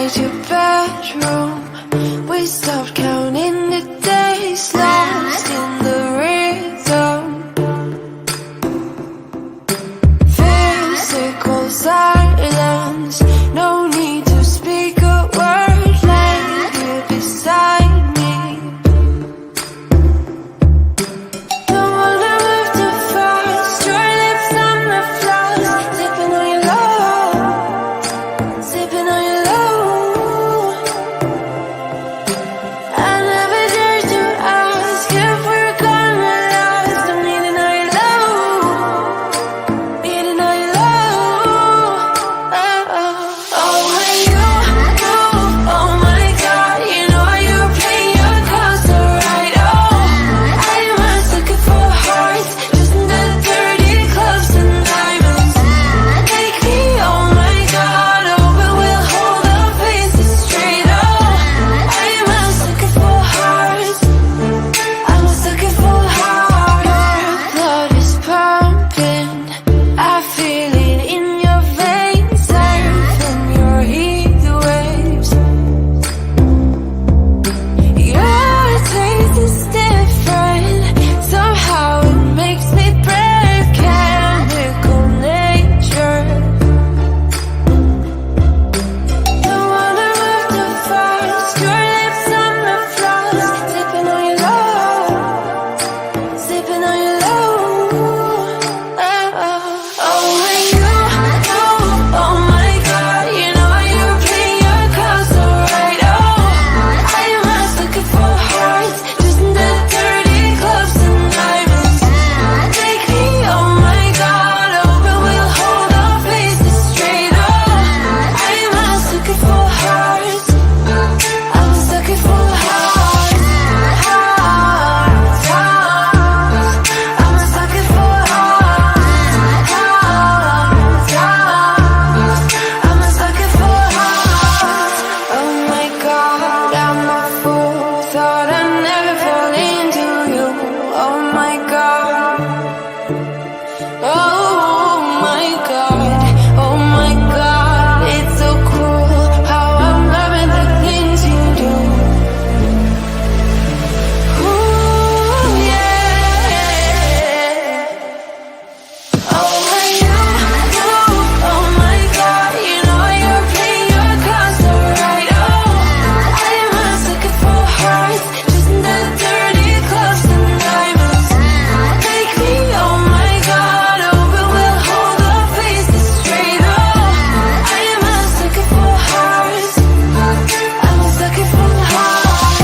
inside your bedroom. We stopped counting the days, lost in the rhythm. Physical silence, no need to speak a word. Lay here beside me. Don't wanna move too fast. Your lips on the floor, sipping on your love, sipping on your love. I never dare to ask if we're gonna last. I'm needing all your love, needing all your love. Oh, when you move, oh my God, you know you play your cards so right. Oh, I'm a sucker for hearts, just in the dirty clubs and diamonds. Take me, oh my God, oh, but we'll hold our faces straight. Oh, I'm a sucker for hearts, I'm a sucker for hearts. Blood is pumping, I feel it in your veins, surfing your heat waves. Your taste is different, somehow it makes me brave. Chemical nature. Don't wanna move too fast. Your lips on the floor, sipping on your love, sipping on your love. Oh, when you move, oh my God, you know you play your cards so right. Oh, I'm a sucker for hearts, just in the dirty clubs and diamonds. Take me, oh my God, oh, but we'll hold our faces straight. Oh, I'm a sucker for hearts, I'm a sucker for hearts, hearts, hearts. I'm a sucker for hearts, hearts, hearts. I'm a sucker for hearts. Oh my God, I'm a fool. Thought I'd never fall into you. Oh my God. Oh my God. Oh my God. It's so cruel how I'm loving the things you do. Ooh, yeah. Oh, when you move, oh my God, you know you play your cards so right. Oh, I'm a sucker for hearts, just in the dirty clubs and diamonds. Take me, oh my God, oh, but we'll hold our faces straight. Oh, I'm a sucker for hearts, I'm a sucker for hearts,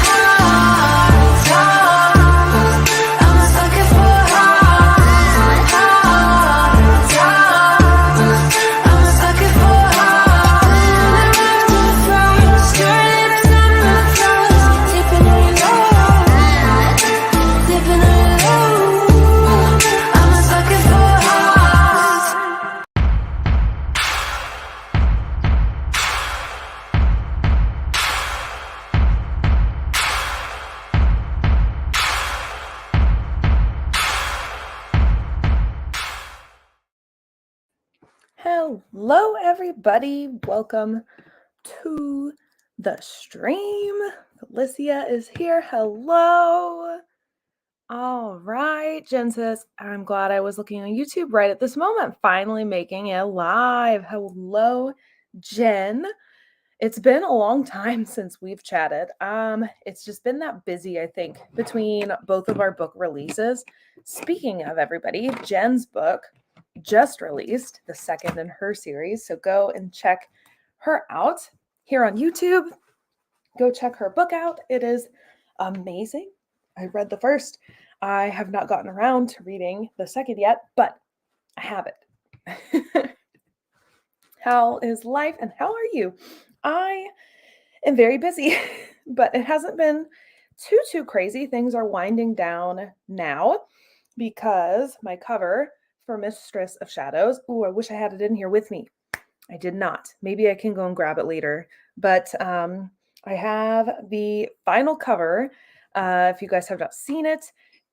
hearts, hearts. I'm a sucker for hearts, hearts, hearts. I'm a sucker for hearts. Never too fast. Your lips on the floor, sipping on your love, sipping on your love. I'm a sucker for hearts. Hello, everybody. Welcome to the stream. Felicia is here. Hello. All right. Jen says, I'm glad I was looking on YouTube right at this moment, finally making it live. Hello, Jen. It's been a long time since we've chatted. It's just been that busy, I think, between both of our book releases. Speaking of everybody, Jen's book just released, the second in her series. So go and check her out here on YouTube. Go check her book out. It is amazing. I read the first. I have not gotten around to reading the second yet, but I have it. How is life and how are you? I am very busy, but it hasn't been too crazy. Things are winding down now because my cover for Mistress of Shadows. Ooh, I wish I had it in here with me. I did not. Maybe I can go and grab it later. But I have the final cover. If you guys have not seen it,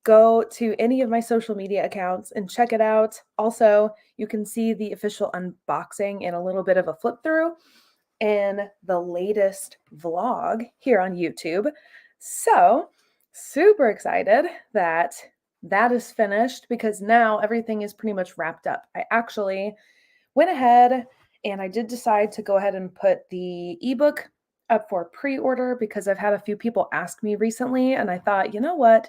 go to any of my social media accounts and check it out. Also, you can see the official unboxing and a little bit of a flip through. in the latest vlog here on YouTube. So super excited that that is finished because now everything is pretty much wrapped up. I actually went ahead and I did decide to go ahead and put the ebook up for pre-order because I've had a few people ask me recently, and I thought, you know what?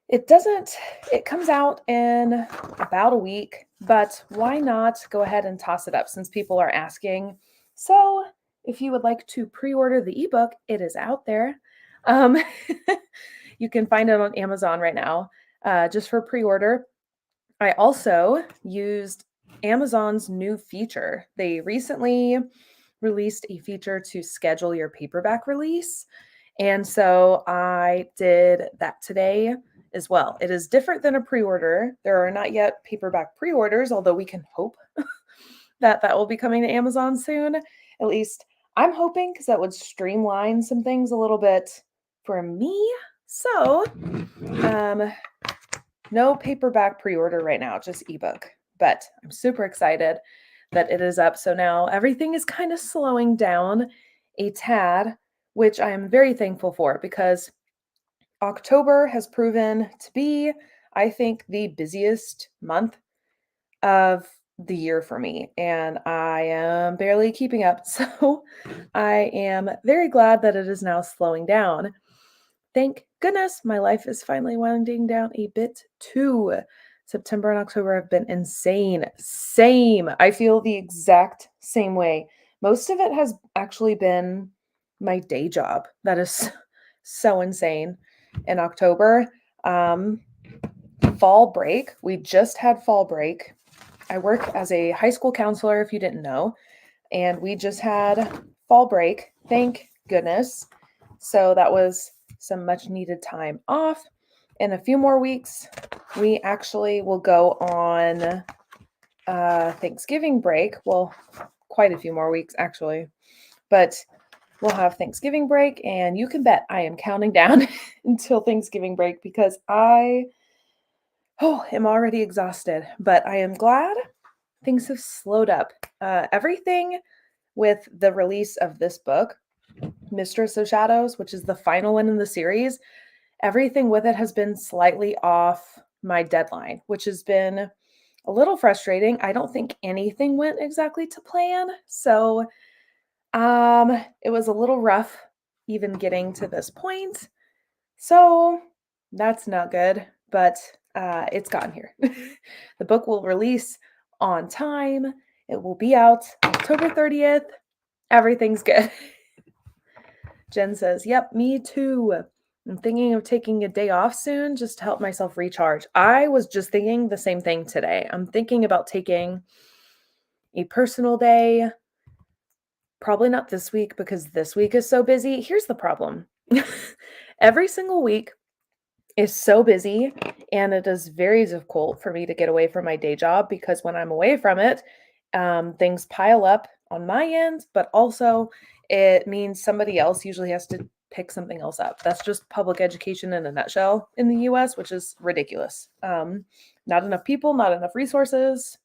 It comes out in about a week, but why not go ahead and toss it up since people are asking? So if you would like to pre-order the ebook, it is out there. You can find it on Amazon right now, just for pre-order. I also used Amazon's new feature. They recently released a feature to schedule your paperback release. And so I did that today as well. It is different than a pre-order. There are not yet paperback pre-orders, although we can hope that that will be coming to Amazon soon. At least I'm hoping, because that would streamline some things a little bit for me. So, no paperback pre-order right now, just ebook. But I'm super excited that it is up. So now everything is kind of slowing down a tad, which I am very thankful for because October has proven to be, I think, the busiest month of the year for me, and I am barely keeping up. So I am very glad that it is now slowing down. Thank goodness my life is finally winding down a bit too. September and October have been insane. Same. I feel the exact same way. Most of it has actually been my day job. That is so insane. In October, fall break. We just had fall break. I work as a high school counselor, if you didn't know, and we just had fall break. Thank goodness. So that was some much needed time off. In a few more weeks, we actually will go on Thanksgiving break. Well, quite a few more weeks actually, but we'll have Thanksgiving break, and you can bet I am counting down until Thanksgiving break because I am already exhausted, but I am glad things have slowed up. Everything with the release of this book, Mistress of Shadows, which is the final one in the series, everything with it has been slightly off my deadline, which has been a little frustrating. I don't think anything went exactly to plan. So it was a little rough even getting to this point. So that's not good, but it's gotten here. The book will release on time. It will be out October 30th. Everything's good. Jen says, yep, me too. I'm thinking of taking a day off soon just to help myself recharge. I was just thinking the same thing today. I'm thinking about taking a personal day. Probably not this week because this week is so busy. Here's the problem. Every single week is so busy, and it is very difficult for me to get away from my day job because when I'm away from it, things pile up on my end, but also it means somebody else usually has to pick something else up. That's just public education in a nutshell in the US, which is ridiculous. Not enough people, not enough resources,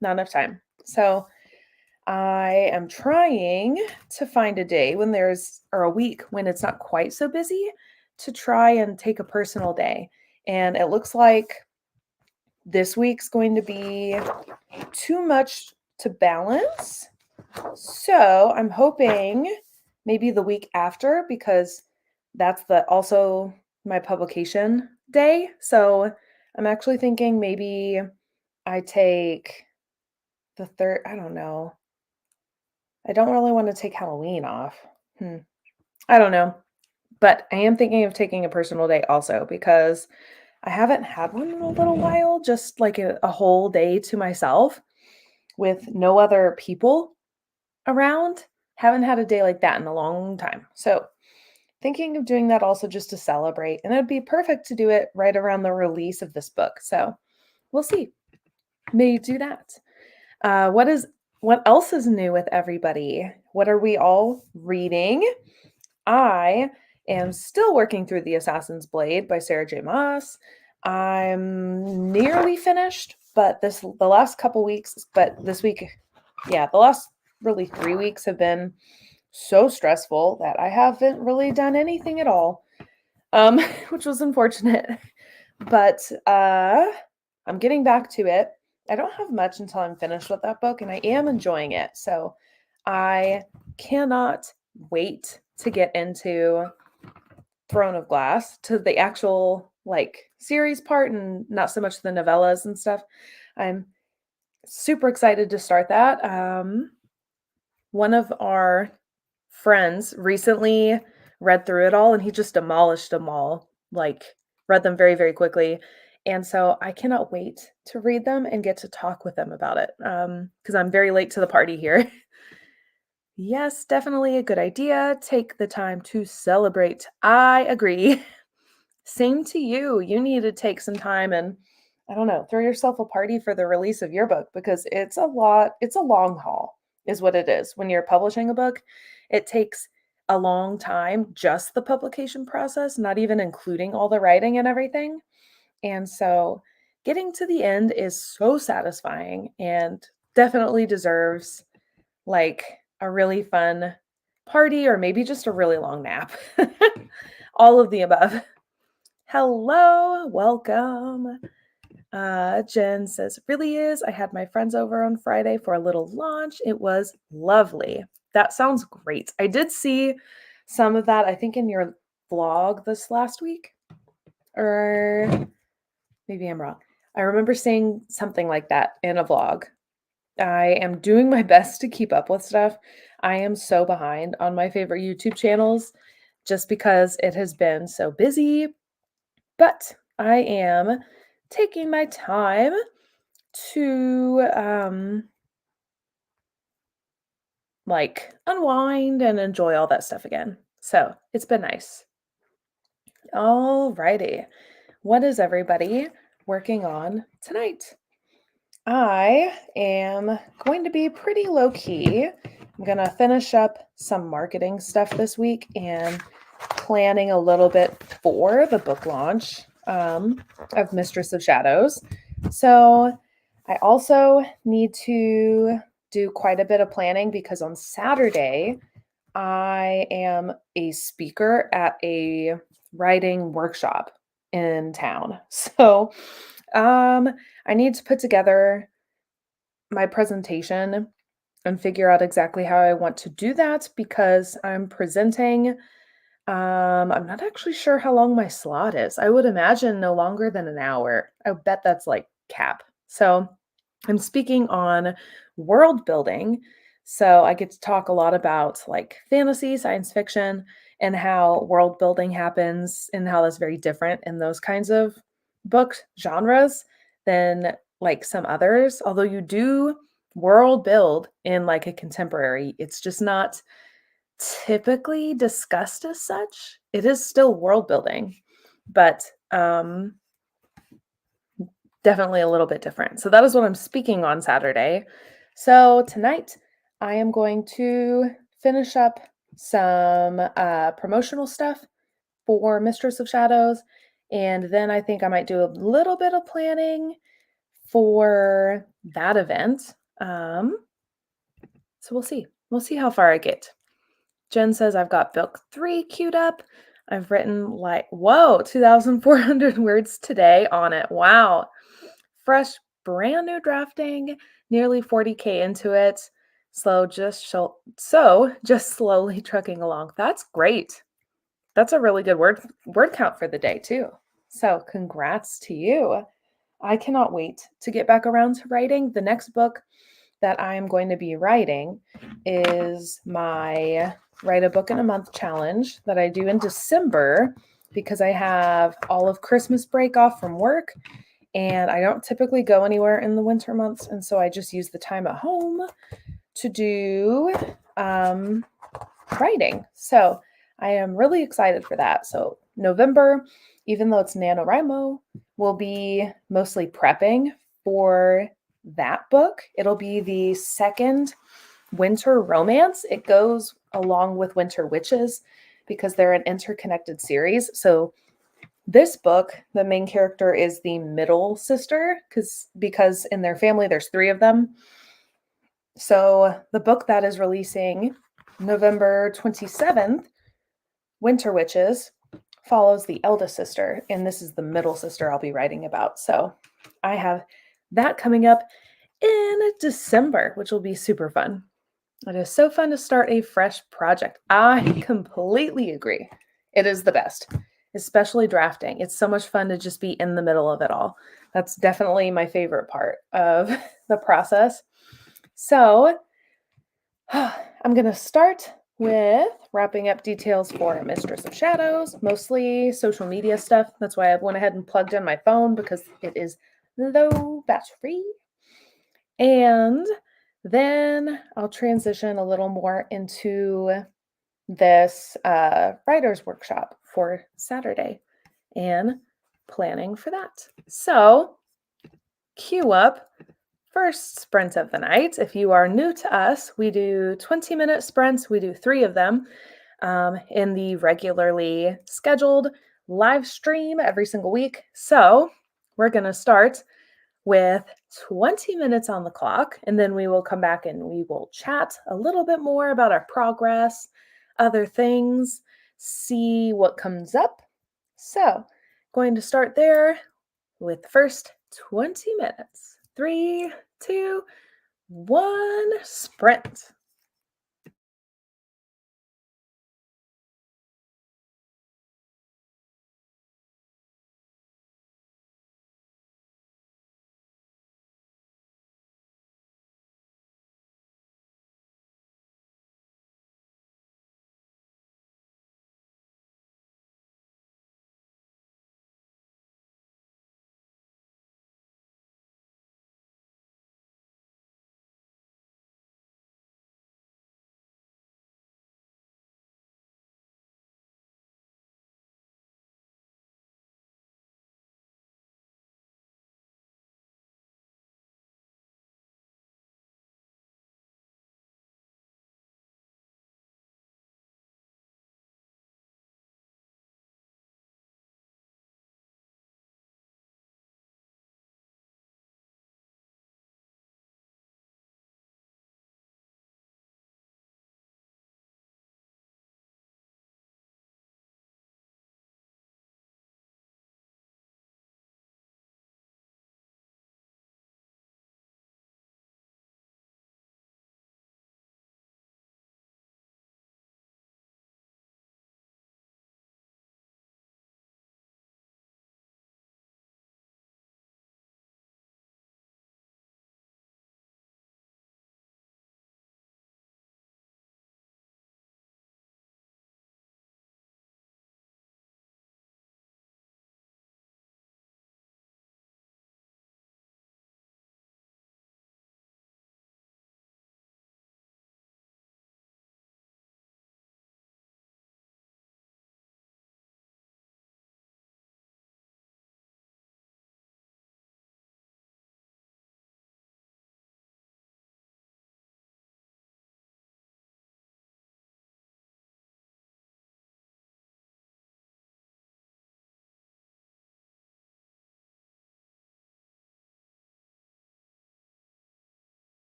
not enough time. So I am trying to find a day or a week when it's not quite so busy to try and take a personal day. And it looks like this week's going to be too much to balance. So I'm hoping maybe the week after, because that's also my publication day. So I'm actually thinking maybe I take the third, I don't know. I don't really want to take Halloween off. I don't know. But I am thinking of taking a personal day also because I haven't had one in a little while, just like a whole day to myself with no other people around. Haven't had a day like that in a long time. So thinking of doing that also just to celebrate. And it'd be perfect to do it right around the release of this book. So we'll see. May do that. What else is new with everybody? What are we all reading? I am still working through The Assassin's Blade by Sarah J. Maas. I'm nearly finished, but the last couple weeks, but this week, the last really 3 weeks have been so stressful that I haven't really done anything at all, which was unfortunate. But I'm getting back to it. I don't have much until I'm finished with that book, and I am enjoying it. So I cannot wait to get into Throne of Glass, to the actual like series part and not so much the novellas and stuff. I'm super excited to start that. One of our friends recently read through it all and he just demolished them all, like read them very, very quickly. And so I cannot wait to read them and get to talk with them about it, because I'm very late to the party here. Yes, definitely a good idea. Take the time to celebrate. I agree. Same to you. You need to take some time and, I don't know, throw yourself a party for the release of your book, because it's a lot, it's a long haul, is what it is. When you're publishing a book, it takes a long time, just the publication process, not even including all the writing and everything. And so getting to the end is so satisfying and definitely deserves like a really fun party or maybe just a really long nap. All of the above. Hello, welcome. Jen says, really is. I had my friends over on Friday for a little launch. It was lovely. That sounds great. I did see some of that, I think, in your vlog this last week. Or maybe I'm wrong. I remember seeing something like that in a vlog. I am doing my best to keep up with stuff. I am so behind on my favorite YouTube channels just because it has been so busy. But I am taking my time to like unwind and enjoy all that stuff again. So it's been nice. Alrighty. What is everybody working on tonight? I am going to be pretty low key. I'm going to finish up some marketing stuff this week and planning a little bit for the book launch of Mistress of Shadows. So I also need to do quite a bit of planning because on Saturday, I am a speaker at a writing workshop in town. So I need to put together my presentation and figure out exactly how I want to do that because I'm presenting. I'm not actually sure how long my slot is. I would imagine no longer than an hour. I bet that's like cap. So I'm speaking on world building. So I get to talk a lot about like fantasy, science fiction, and how world building happens and how that's very different in those kinds of book genres than like some others. Although you do world build in like a contemporary, it's just not typically discussed as such. It is still world building, but definitely a little bit different. So that is what I'm speaking on Saturday. So tonight I am going to finish up some promotional stuff for Mistress of Shadows. And then I think I might do a little bit of planning for that event. So we'll see. We'll see how far I get. Jen says I've got book 3 queued up. I've written like, whoa, 2,400 words today on it. Wow. Fresh, brand new drafting, nearly 40K into it. Just slowly trucking along. That's great. That's a really good word count for the day too. So congrats to you. I cannot wait to get back around to writing. The next book that I am going to be writing is my Write a Book in a Month challenge that I do in December because I have all of Christmas break off from work and I don't typically go anywhere in the winter months. And so I just use the time at home to do writing. So I am really excited for that. So November, even though it's NaNoWriMo, will be mostly prepping for that book. It'll be the second winter romance. It goes along with Winter Witches because they're an interconnected series. So this book, the main character is the middle sister because in their family there's 3 of them. So the book that is releasing November 27th, Winter Witches, follows the eldest sister, and this is the middle sister I'll be writing about. So I have that coming up in December, which will be super fun. It is so fun to start a fresh project. I completely agree. It is the best, especially drafting. It's so much fun to just be in the middle of it all. That's definitely my favorite part of the process. So I'm going to start with wrapping up details for Mistress of Shadows, mostly social media stuff. That's why I went ahead and plugged in my phone because it is low battery. And then I'll transition a little more into this writer's workshop for Saturday and planning for that. So, cue up first sprint of the night. If you are new to us, we do 20-minute sprints. We do 3 of them in the regularly scheduled live stream every single week. So, we're going to start with 20 minutes on the clock, and then we will come back and we will chat a little bit more about our progress, other things, see what comes up. So, going to start there with the first 20 minutes. 3, 2, 1, sprint.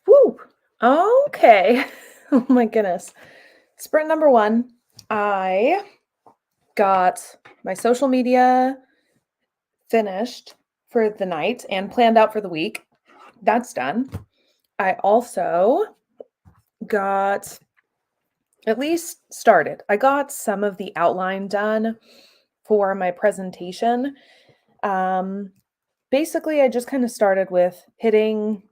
Woo! Okay. Oh my goodness. Sprint number 1, I got my social media finished for the night and planned out for the week. That's done. I also got at least started. I got some of the outline done for my presentation. Basically, I just kind of started with hitting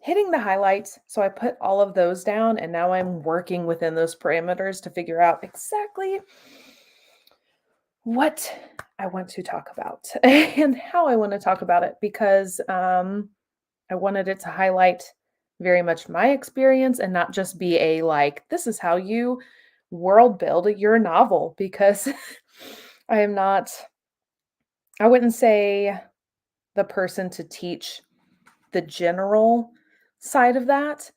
the highlights. So I put all of those down, and now I'm working within those parameters to figure out exactly what I want to talk about and how I want to talk about it, because I wanted it to highlight very much my experience and not just be a like, this is how you world build your novel, because I am not, I wouldn't say the person to teach the general side of that,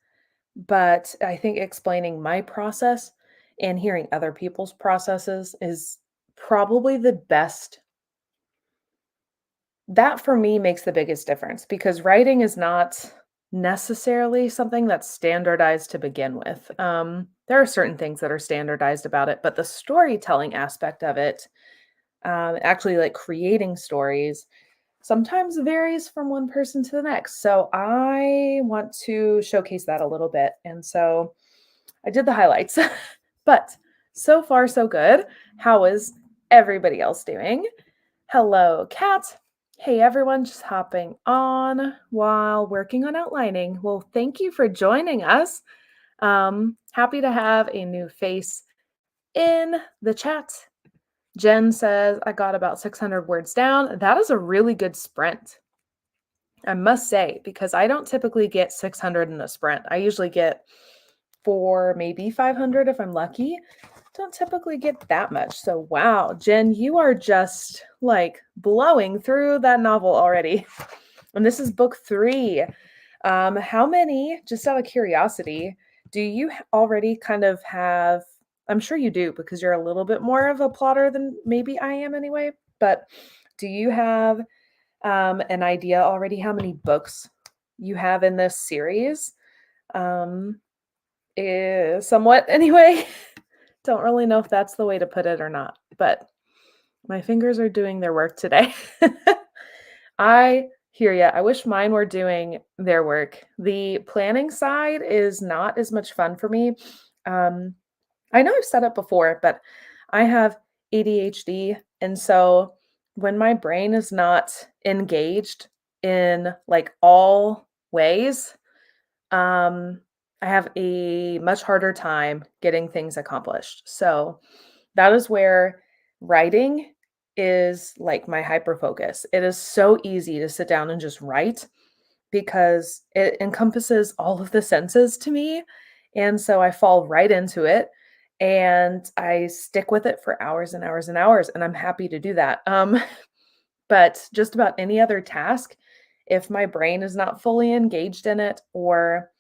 but I think explaining my process and hearing other people's processes is probably the best. That for me makes the biggest difference, because writing is not necessarily something that's standardized to begin with. There are certain things that are standardized about it, but the storytelling aspect of it, actually like creating stories, sometimes varies from one person to the next. So I want to showcase that a little bit. And so I did the highlights, but so far so good. How is everybody else doing? Hello, Kat. Hey, everyone, just hopping on while working on outlining. Well, thank you for joining us. Happy to have a new face in the chat. Jen says, I got about 600 words down. That is a really good sprint, I must say, because I don't typically get 600 in a sprint. I usually get 4, maybe 500 if I'm lucky. Don't typically get that much. So wow, Jen, you are just like blowing through that novel already. And this is book 3. How many, just out of curiosity, do you already kind of have, I'm sure you do, because you're a little bit more of a plotter than maybe I am anyway, but do you have an idea already how many books you have in this series? Somewhat anyway. Don't really know if that's the way to put it or not, but my fingers are doing their work today. I hear ya. I wish mine were doing their work. The planning side is not as much fun for me. I know I've said it before, but I have ADHD. And so when my brain is not engaged in like all ways, I have a much harder time getting things accomplished. So that is where writing is like my hyper focus. It is so easy to sit down and just write because it encompasses all of the senses to me. And so I fall right into it and I stick with it for hours and hours and hours. And I'm happy to do that. But just about any other task, if my brain is not fully engaged in it, or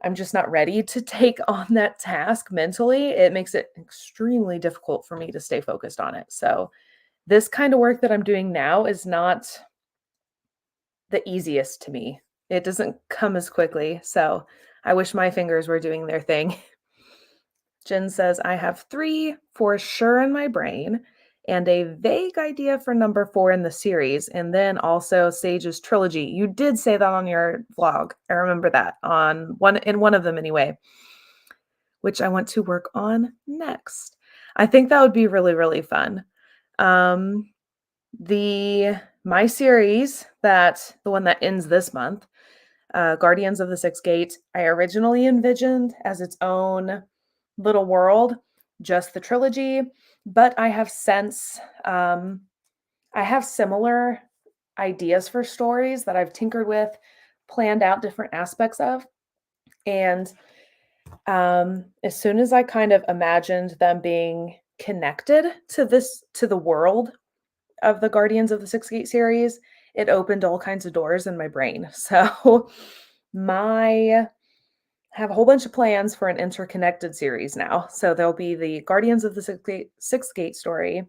I'm just not ready to take on that task mentally, it makes it extremely difficult for me to stay focused on it. So this kind of work that I'm doing now is not the easiest to me. It doesn't come as quickly. So I wish my fingers were doing their thing. Jen says, I have 3 for sure in my brain and a vague idea for number 4 in the series. And then also Sage's trilogy. You did say that on your vlog. I remember that in one of them anyway, which I want to work on next. I think that would be really, really fun. My series, the one that ends this month, Guardians of the Sixth Gate, I originally envisioned as its own little world, just the trilogy, but I have since, I have similar ideas for stories that I've tinkered with, planned out different aspects of, and as soon as I kind of imagined them being connected to the world of the Guardians of the Sixth Gate series, it opened all kinds of doors in my brain. So I have a whole bunch of plans for an interconnected series now. So there'll be the Guardians of the Sixth Gate story,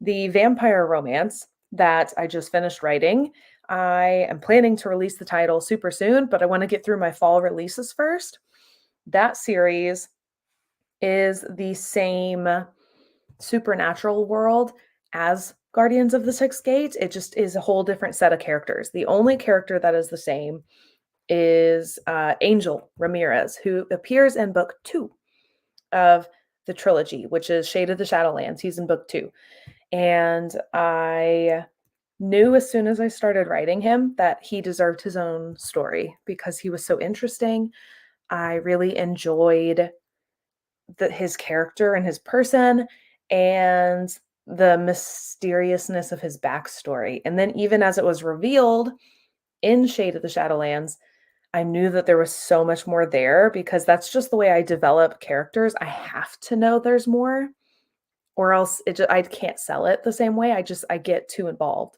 the vampire romance that I just finished writing. I am planning to release the title super soon, but I want to get through my fall releases first. That series is the same supernatural world as Guardians of the Sixth Gate. It just is a whole different set of characters. The only character that is the same is Angel Ramirez, who appears in book 2 of the trilogy, which is Shade of the Shadowlands. He's in book 2. And I knew as soon as I started writing him that he deserved his own story because he was so interesting. I really enjoyed his character and his person and the mysteriousness of his backstory. And then even as it was revealed in Shade of the Shadowlands, I knew that there was so much more there because that's just the way I develop characters. I have to know there's more or else I can't sell it the same way. I get too involved.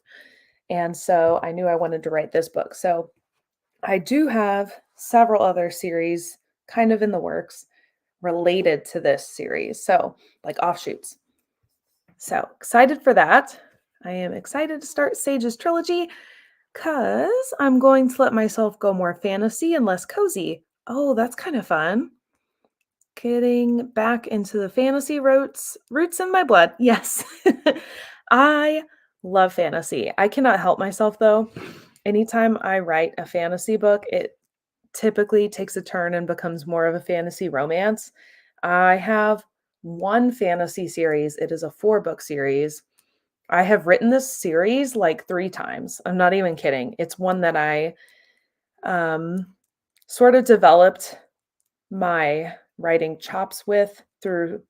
And so I knew I wanted to write this book. So I do have several other series kind of in the works related to this series. So like offshoots. So excited for that. I am excited to start Sage's trilogy because I'm going to let myself go more fantasy and less cozy. Oh, that's kind of fun. Getting back into the fantasy roots in my blood. Yes. I love fantasy. I cannot help myself though. Anytime I write a fantasy book, it typically takes a turn and becomes more of a fantasy romance. I have one fantasy series. It is a 4-book series. I have written this series like 3 times. I'm not even kidding. It's one that I sort of developed my writing chops with through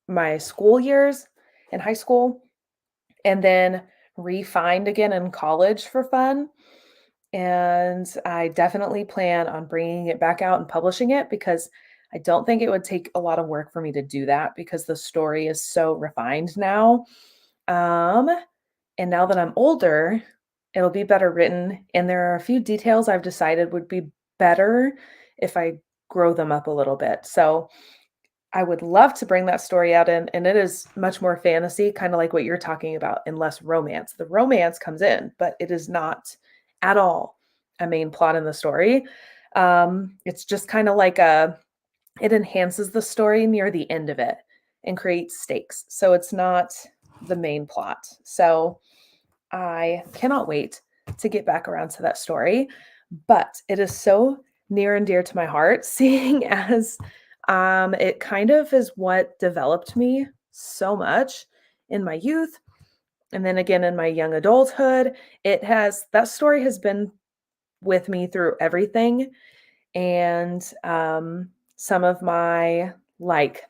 my school years in high school and then refined again in college for fun. And I definitely plan on bringing it back out and publishing it because I don't think it would take a lot of work for me to do that because the story is so refined now. And now that I'm older, it'll be better written. And there are a few details I've decided would be better if I grow them up a little bit. So I would love to bring that story out in, and it is much more fantasy, kind of like what you're talking about, and less romance. The romance comes in, but it is not at all a main plot in the story. It's just kind of like it enhances the story near the end of it and creates stakes. So it's not the main plot. So I cannot wait to get back around to that story, but it is so near and dear to my heart, seeing as it kind of is what developed me so much in my youth. And then again in my young adulthood, that story has been with me through everything. And some of my, like,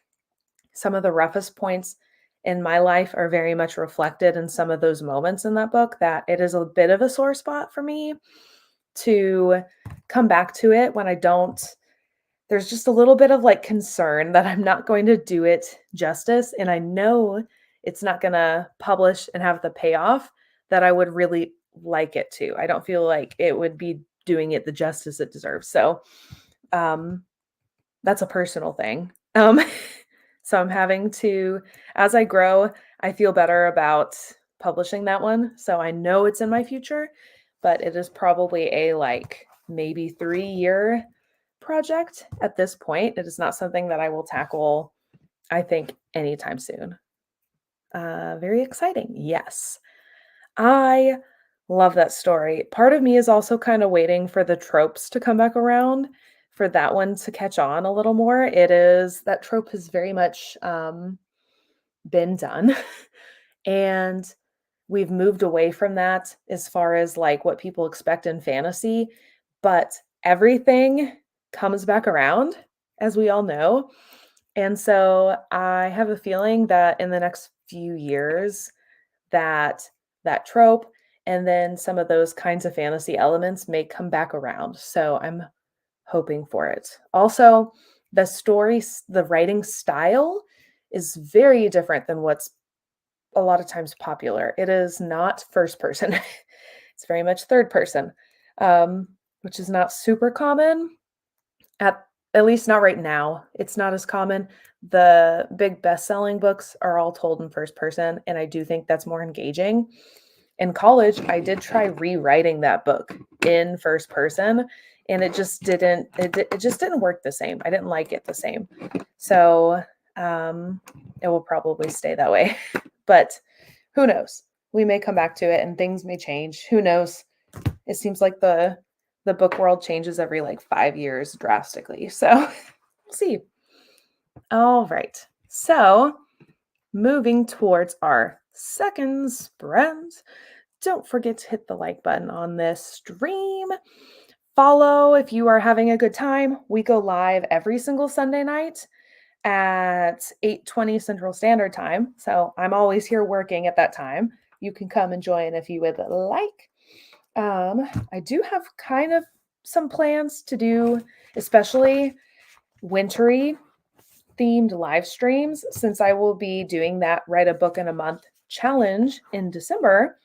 some of the roughest points in my life are very much reflected in some of those moments in that book that it is a bit of a sore spot for me to come back to it when I don't. There's just a little bit of like concern that I'm not going to do it justice. And I know it's not going to publish and have the payoff that I would really like it to. I don't feel like it would be doing it the justice it deserves. So that's a personal thing. So I'm having to, as I grow, I feel better about publishing that one. So I know it's in my future, but it is probably a like maybe 3-year project at this point. It is not something that I will tackle, I think, anytime soon. Very exciting. Yes. I love that story. Part of me is also kind of waiting for the tropes to come back around for that one to catch on a little more. That trope has very much been done. And we've moved away from that as far as like what people expect in fantasy. But everything comes back around, as we all know. And so I have a feeling that in the next few years, that trope and then some of those kinds of fantasy elements may come back around. So I'm hoping for it. Also, the writing style is very different than what's a lot of times popular. It is not first person. It's very much third person, which is not super common at least not right now. It's not as common. The big best-selling books are all told in first person, and I do think that's more engaging. in college, I did try rewriting that book in first person, and it just didn't work the same. I didn't like it the same. So it will probably stay that way. But who knows? We may come back to it and things may change. Who knows? It seems like the book world changes every like 5 years drastically. So we'll see. All right. So moving towards our second sprint, don't forget to hit the like button on this stream. Follow if you are having a good time. We go live every single Sunday night at 8:20 Central Standard Time. So I'm always here working at that time. You can come and join if you would like. I do have kind of some plans to do, especially wintry themed live streams, since I will be doing that Write a Book in a Month challenge in December.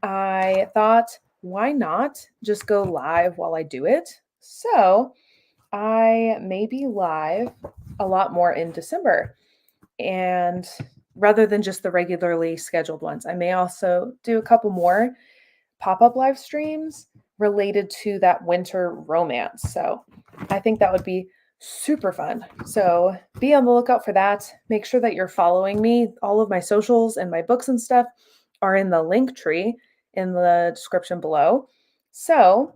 I thought, why not just go live while I do it? So I may be live a lot more in December. And rather than just the regularly scheduled ones, I may also do a couple more pop-up live streams related to that winter romance. So I think that would be super fun. So be on the lookout for that. Make sure that you're following me. All of my socials and my books and stuff are in the link tree in the description below. So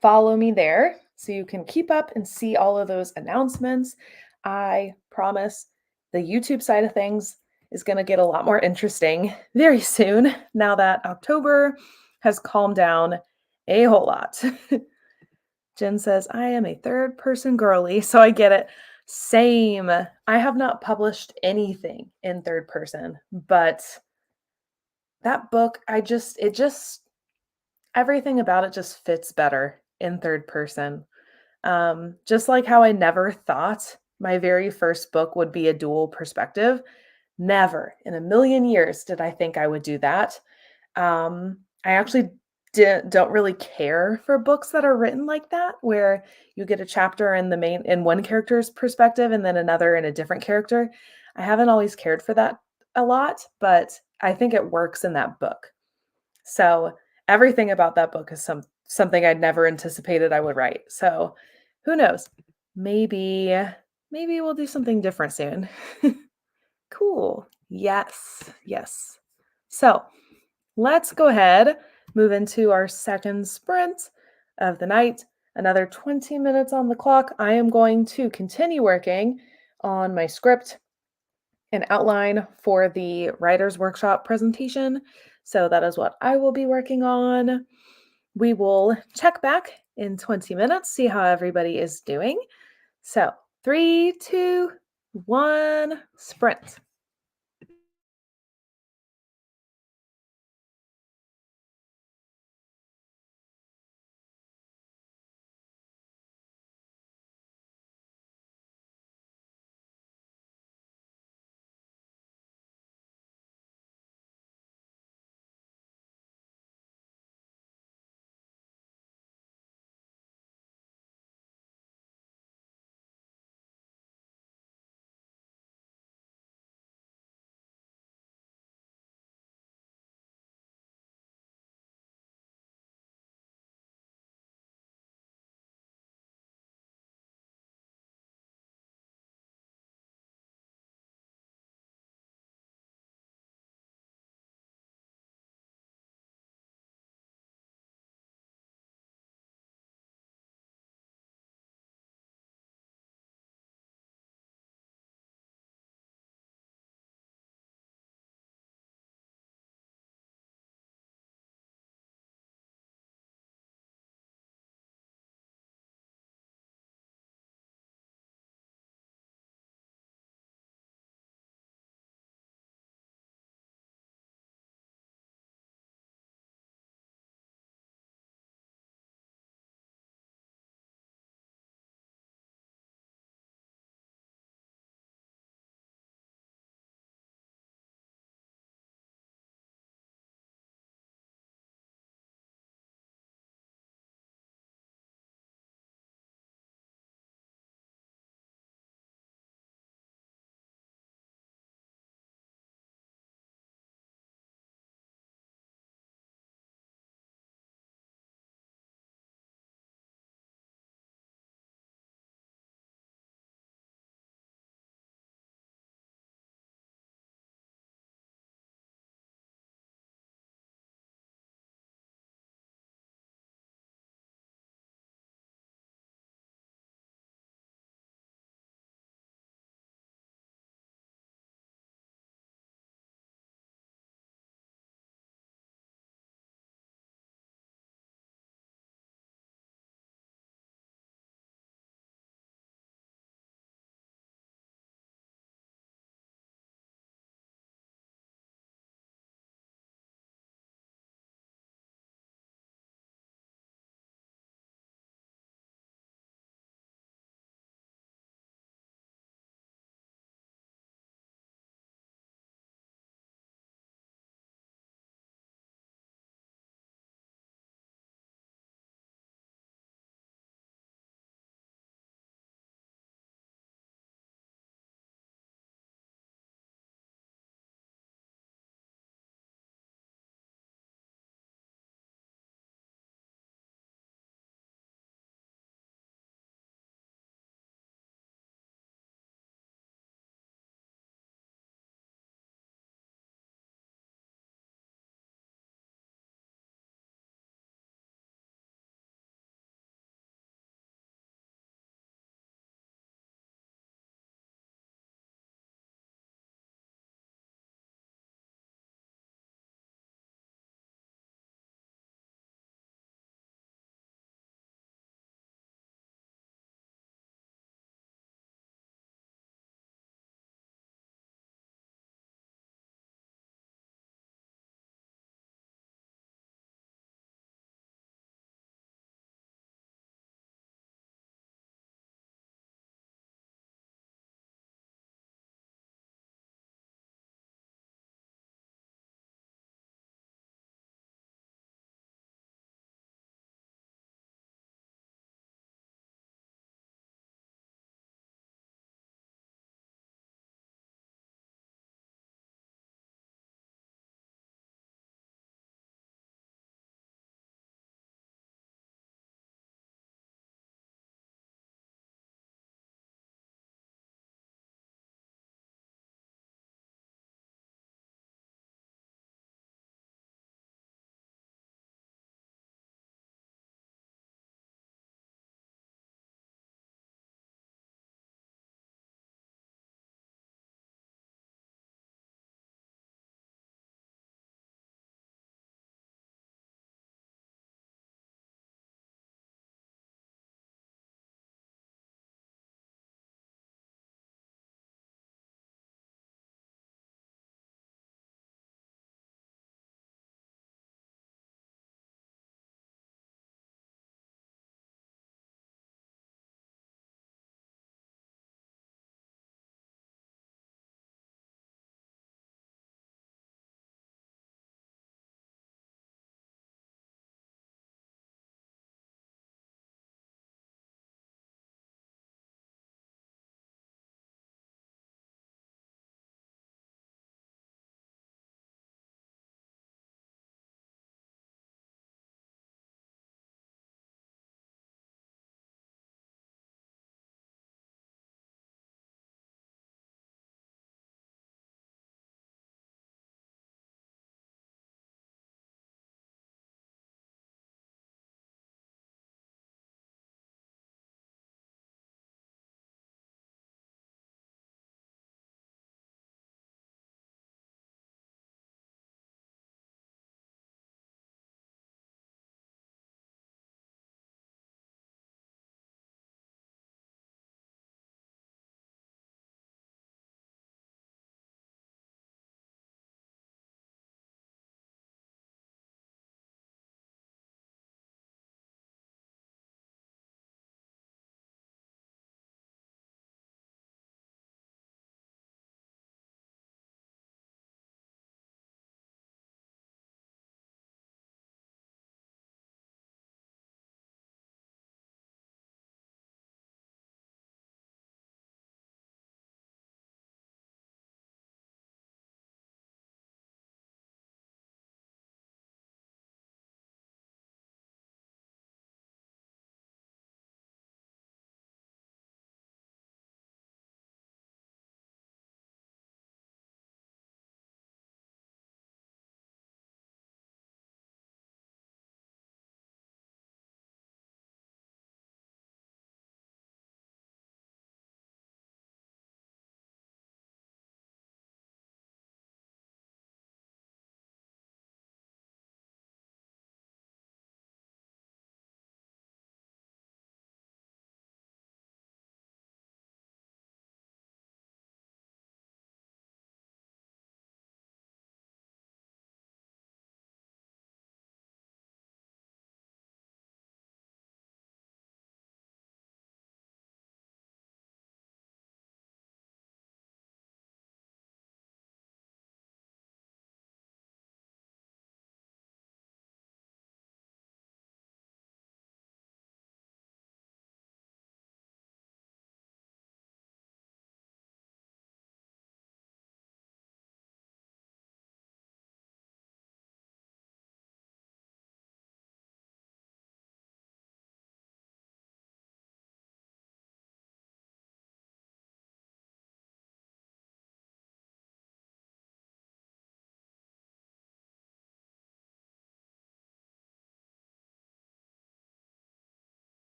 follow me there so you can keep up and see all of those announcements. I promise the YouTube side of things is going to get a lot more interesting very soon now that October has calmed down a whole lot. Jen says, I am a third person girly, so I get it. Same. I have not published anything in third person, but that book, everything about it just fits better in third person. Just like how I never thought my very first book would be a dual perspective. Never in a million years did I think I would do that. I actually don't really care for books that are written like that, where you get a chapter in one character's perspective and then another in a different character. I haven't always cared for that a lot, but I think it works in that book. So everything about that book is something I'd never anticipated I would write. So who knows? Maybe we'll do something different soon. Cool. Yes. Yes. So let's go ahead, move into our second sprint of the night. Another 20 minutes on the clock. I am going to continue working on my script and outline for the writer's workshop presentation. So that is what I will be working on. We will check back in 20 minutes, see how everybody is doing. So 3, 2, 1, sprint.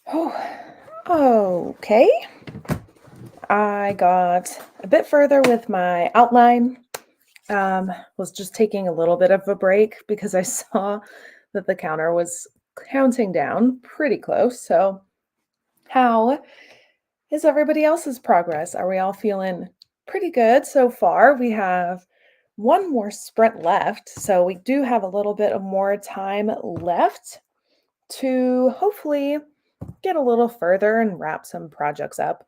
Oh, okay. I got a bit further with my outline. Was just taking a little bit of a break because I saw that the counter was counting down pretty close. So, how is everybody else's progress? Are we all feeling pretty good so far? We have one more sprint left, so we do have a little bit of more time left to hopefully get a little further and wrap some projects up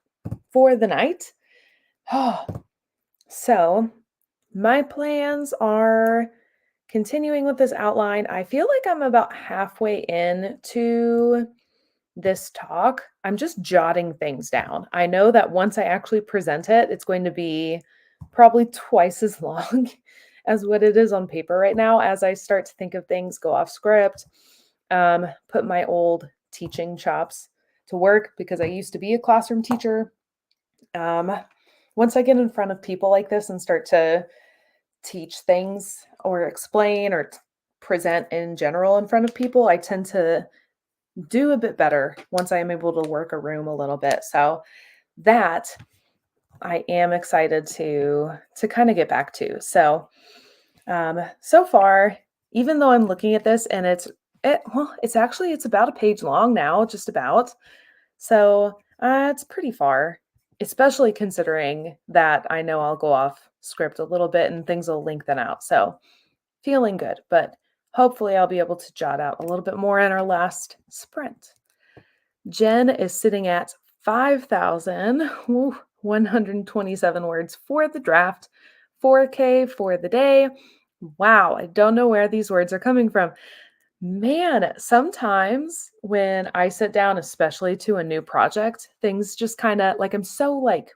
for the night. So, my plans are continuing with this outline. I feel like I'm about halfway in to this talk. I'm just jotting things down. I know that once I actually present it, it's going to be probably twice as long as what it is on paper right now as I start to think of things, go off script, put my old teaching chops to work because I used to be a classroom teacher. Once I get in front of people like this and start to teach things or explain or present in general in front of people, I tend to do a bit better once I am able to work a room a little bit. So that I am excited to kind of get back to. So so far, even though I'm looking at this and it's about a page long now, just about. So it's pretty far, especially considering that I know I'll go off script a little bit and things will lengthen out. So feeling good, but hopefully I'll be able to jot out a little bit more in our last sprint. Jen is sitting at 5,127 words for the draft, 4K for the day. Wow, I don't know where these words are coming from. Man, sometimes when I sit down, especially to a new project, things just kind of like I'm so like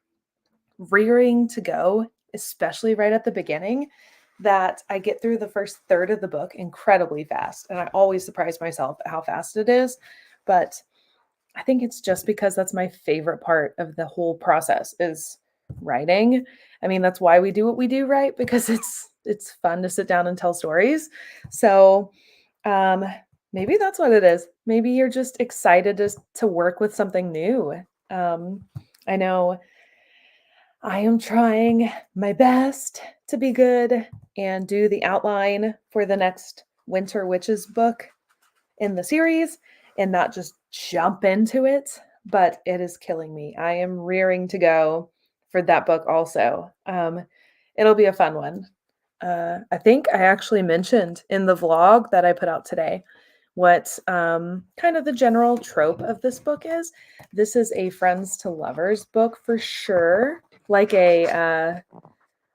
rearing to go, especially right at the beginning, that I get through the first third of the book incredibly fast. And I always surprise myself at how fast it is. But I think it's just because that's my favorite part of the whole process is writing. I mean, that's why we do what we do, right? Because it's fun to sit down and tell stories. So, um maybe that's what it is. Maybe you're just excited to work with something new. I know I am trying my best to be good and do the outline for the next Winter Witches book in the series and not just jump into it, but it is killing me. I am rearing to go for that book also. It'll be a fun one. I think I actually mentioned in the vlog that I put out today what kind of the general trope of this book is. This is a friends to lovers book for sure, like a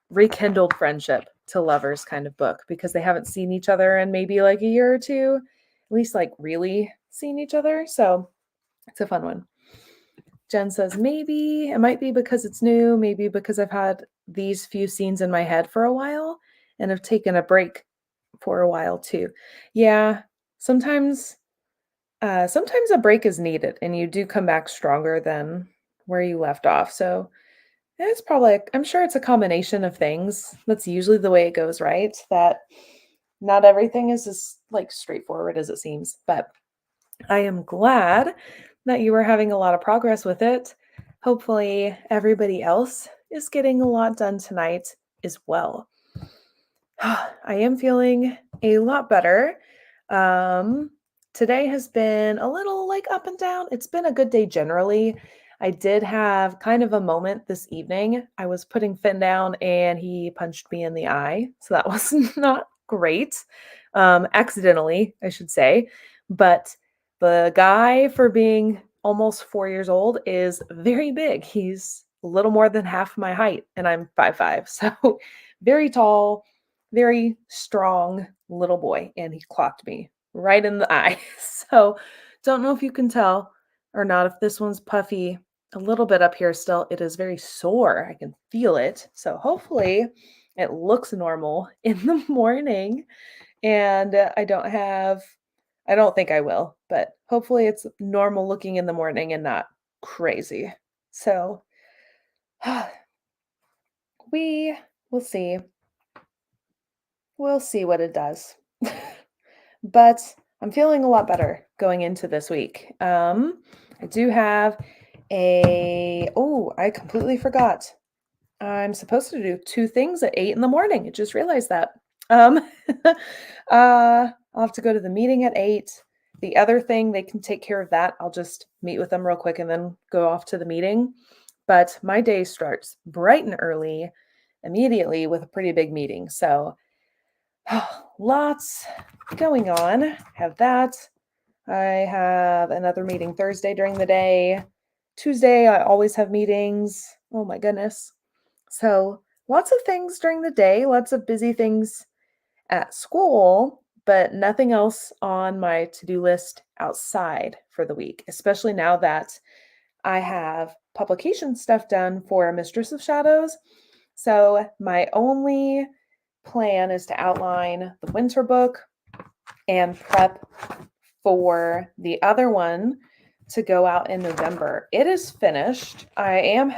rekindled friendship to lovers kind of book because they haven't seen each other in maybe like a year or two, at least like really seen each other. So it's a fun one. Jen says, maybe it might be because it's new, maybe because I've had these few scenes in my head for a while and have taken a break for a while too. Yeah, sometimes sometimes a break is needed and you do come back stronger than where you left off. So it's probably, I'm sure it's a combination of things. That's usually the way it goes, right? That not everything is as like straightforward as it seems, but I am glad that you are having a lot of progress with it. Hopefully, everybody else is getting a lot done tonight as well. I am feeling a lot better. Today has been a little like up and down. It's been a good day generally. I did have kind of a moment this evening. I was putting Finn down and he punched me in the eye. So that was not great. Accidentally, I should say. But the guy, for being almost 4 years old, is very big. He's a little more than half my height, and I'm 5'5". So very tall, very strong little boy, and he clocked me right in the eye. So don't know if you can tell or not, if this one's puffy a little bit up here still. It is very sore. I can feel it. So hopefully it looks normal in the morning and I don't think I will, but hopefully it's normal looking in the morning and not crazy. So we will see. We'll see what it does. But I'm feeling a lot better going into this week. I do have I completely forgot. I'm supposed to do 2 things at 8 in the morning. I just realized that. Um, I'll have to go to the meeting at 8. The other thing, they can take care of that. I'll just meet with them real quick and then go off to the meeting. But my day starts bright and early, immediately with a pretty big meeting. So, lots going on. Have that. I have another meeting Thursday during the day. Tuesday, I always have meetings. Oh my goodness. So, lots of things during the day, lots of busy things at school, but nothing else on my to do list outside for the week, especially now that I have publication stuff done for Mistress of Shadows. So, my only plan is to outline the winter book and prep for the other one to go out in November. It is finished. I am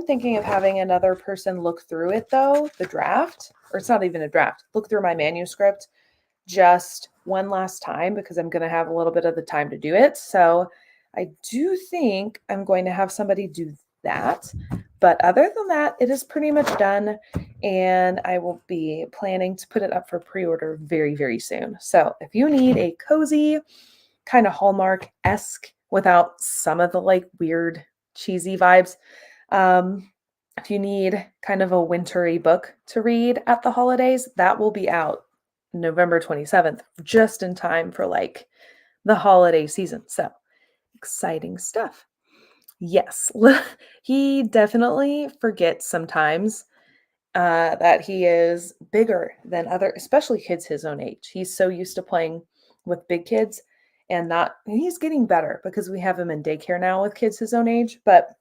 thinking of having another person look through it though, the draft, or it's not even a draft, look through my manuscript just one last time because I'm going to have a little bit of the time to do it. So I do think I'm going to have somebody do that. But other than that, it is pretty much done. And I will be planning to put it up for pre-order very, very soon. So if you need a cozy, kind of Hallmark-esque without some of the like weird cheesy vibes, if you need kind of a wintry book to read at the holidays, that will be out November 27th, just in time for like the holiday season. So exciting stuff. Yes, he definitely forgets sometimes that he is bigger than other, especially kids his own age. He's so used to playing with big kids he's getting better because we have him in daycare now with kids his own age. But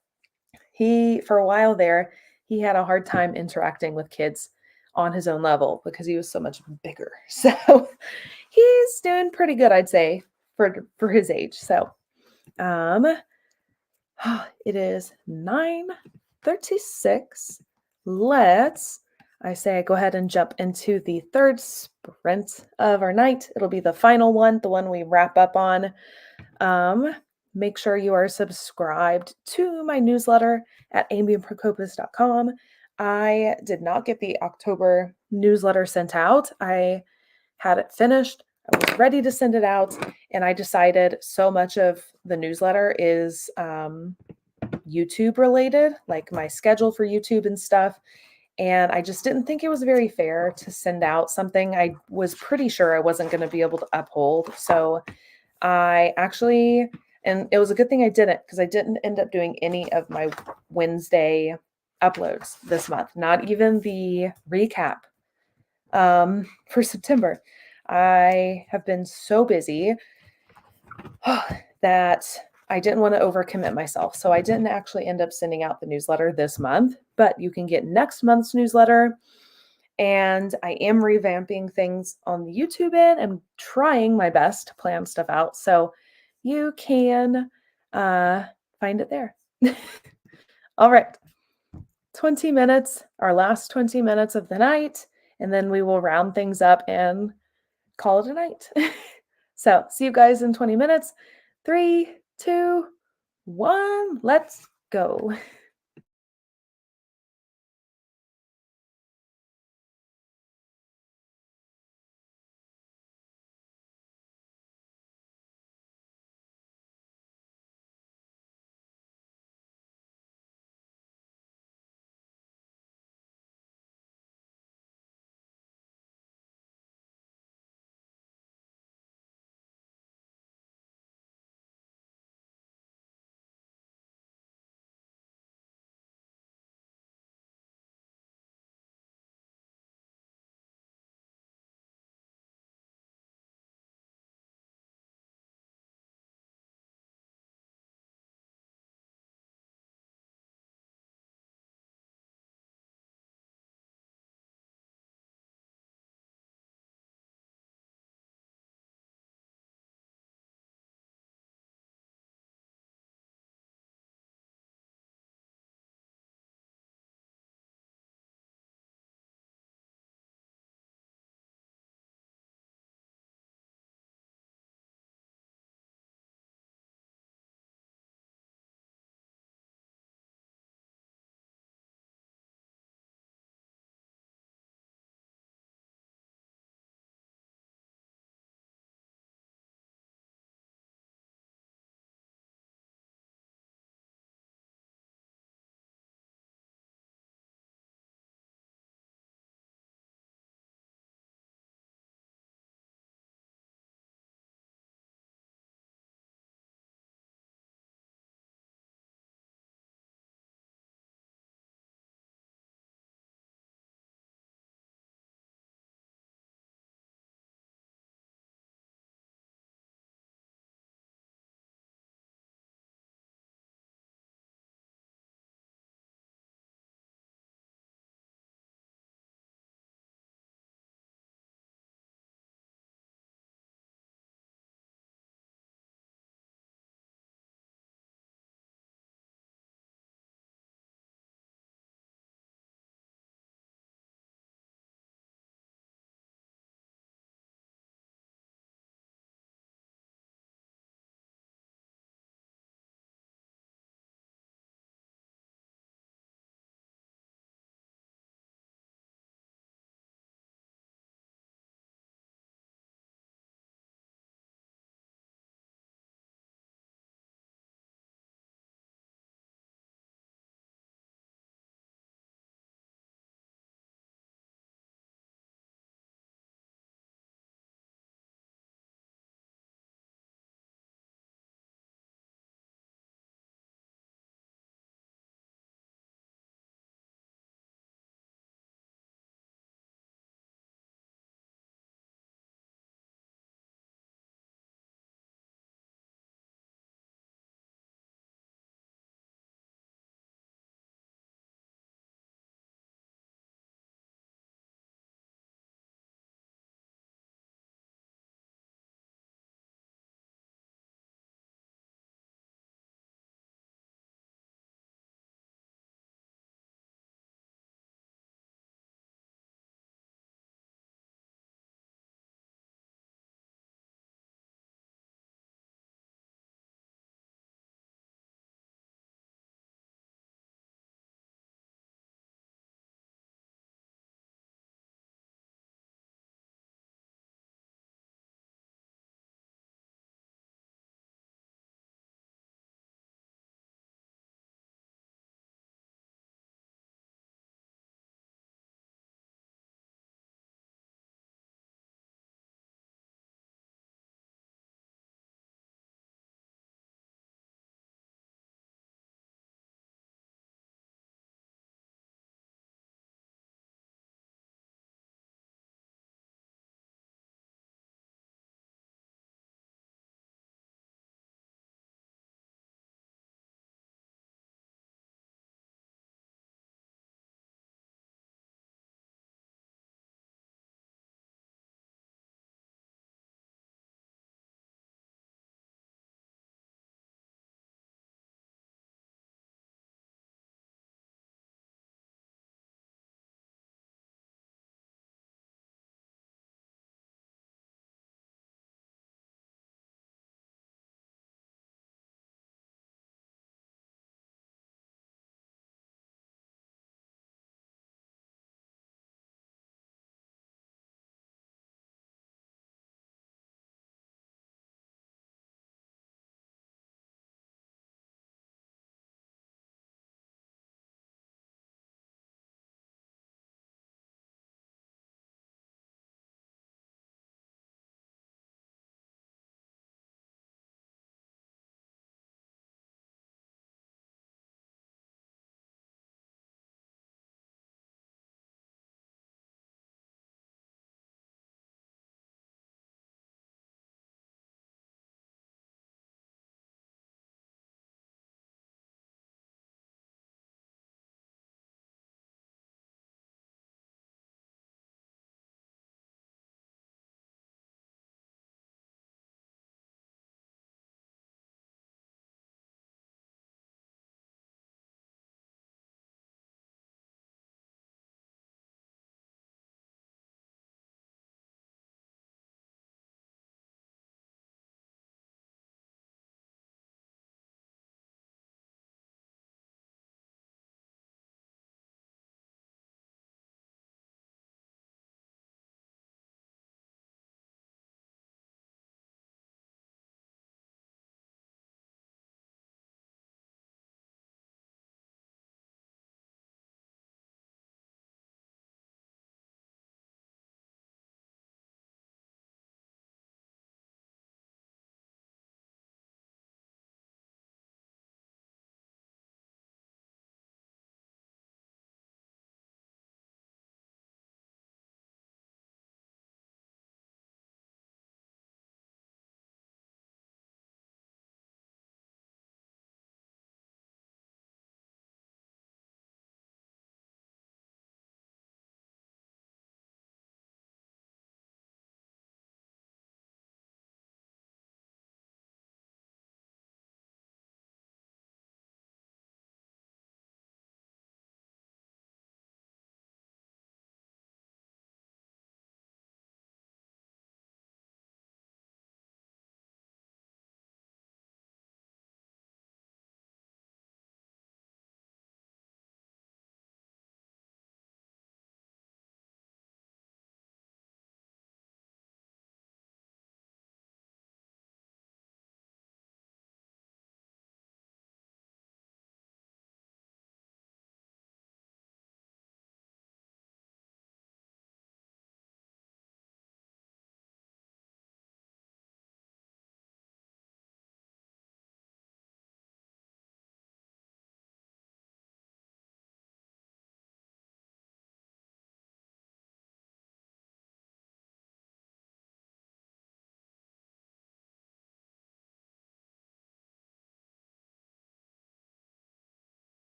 for a while there, he had a hard time interacting with kids on his own level because he was so much bigger. So he's doing pretty good, I'd say, for his age. So, um, it is 9:36. I say I go ahead and jump into the third sprint of our night. It'll be the final one, the one we wrap up on. Make sure you are subscribed to my newsletter at amyprokopis.com. I did not get the October newsletter sent out. I had it finished. I was ready to send it out, and I decided so much of the newsletter is YouTube related, like my schedule for YouTube and stuff. And I just didn't think it was very fair to send out something I was pretty sure I wasn't going to be able to uphold. So and it was a good thing I didn't because I didn't end up doing any of my Wednesday uploads this month, not even the recap for September. I have been so busy that I didn't want to overcommit myself. So I didn't actually end up sending out the newsletter this month, but you can get next month's newsletter. And I am revamping things on the YouTube end. I'm trying my best to plan stuff out. So you can find it there. All right. 20 minutes, our last 20 minutes of the night, and then we will round things up and call it a night. So see you guys in 20 minutes. 3, 2, 1, let's go.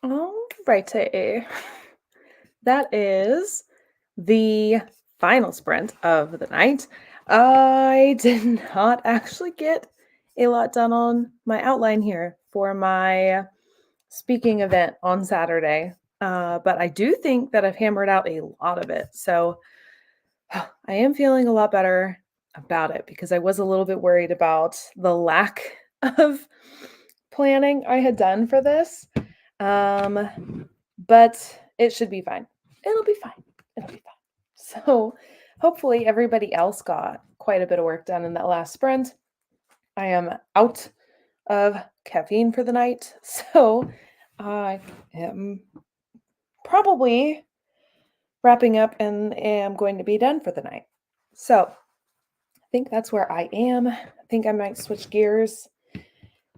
All righty. That is the final sprint of the night. I did not actually get a lot done on my outline here for my speaking event on Saturday, but I do think that I've hammered out a lot of it. So I am feeling a lot better about it because I was a little bit worried about the lack of planning I had done for this. But it should be fine. It'll be fine. It'll be fine. So hopefully everybody else got quite a bit of work done in that last sprint. I am out of caffeine for the night, so I am probably wrapping up and am going to be done for the night. So I think that's where I am. I think I might switch gears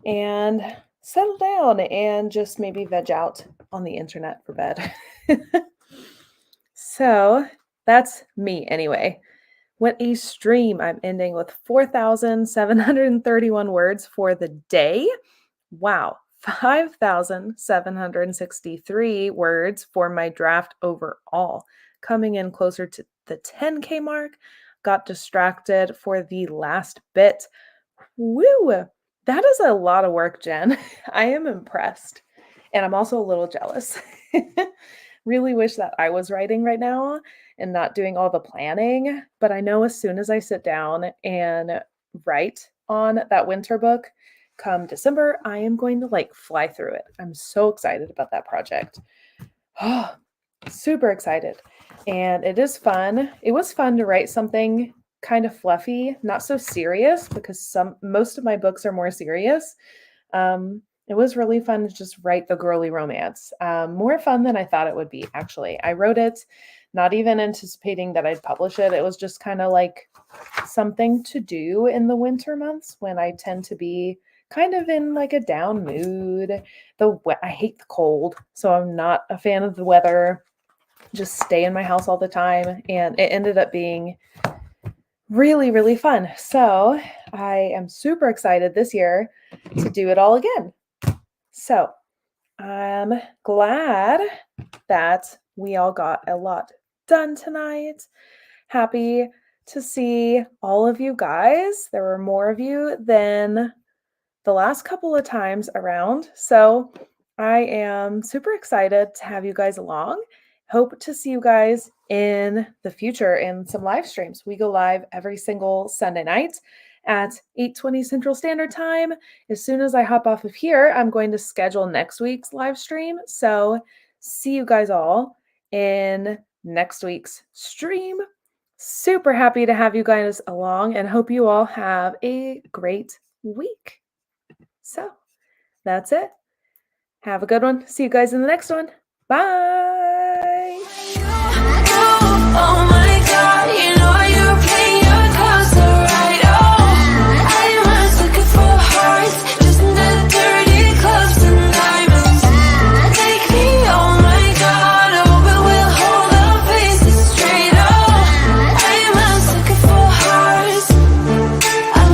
and settle down and just maybe veg out on the internet for bed. So that's me anyway. What a stream. I'm ending with 4,731 words for the day. Wow. 5,763 words for my draft overall. Coming in closer to the 10K mark. Got distracted for the last bit. Woo! That is a lot of work, Jen. I am impressed. And I'm also a little jealous. Really wish that I was writing right now and not doing all the planning. But I know as soon as I sit down and write on that winter book, come December, I am going to like fly through it. I'm so excited about that project. Oh, super excited. And it is fun. It was fun to write something kind of fluffy, not so serious, because most of my books are more serious. It was really fun to just write the girly romance. More fun than I thought it would be, actually. I wrote it not even anticipating that I'd publish it. It was just kind of like something to do in the winter months when I tend to be kind of in like a down mood. I hate the cold, so I'm not a fan of the weather. Just stay in my house all the time, and it ended up being really, really fun. So I am super excited this year to do it all again. So I'm glad that we all got a lot done tonight. Happy to see all of you guys. There were more of you than the last couple of times around. So I am super excited to have you guys along. Hope to see you guys in the future in some live streams. We go live every single Sunday night at 8:20 Central Standard Time. As soon as I hop off of here, I'm going to schedule next week's live stream. So see you guys all in next week's stream. Super happy to have you guys along and hope you all have a great week. So that's it. Have a good one. See you guys in the next one. Bye.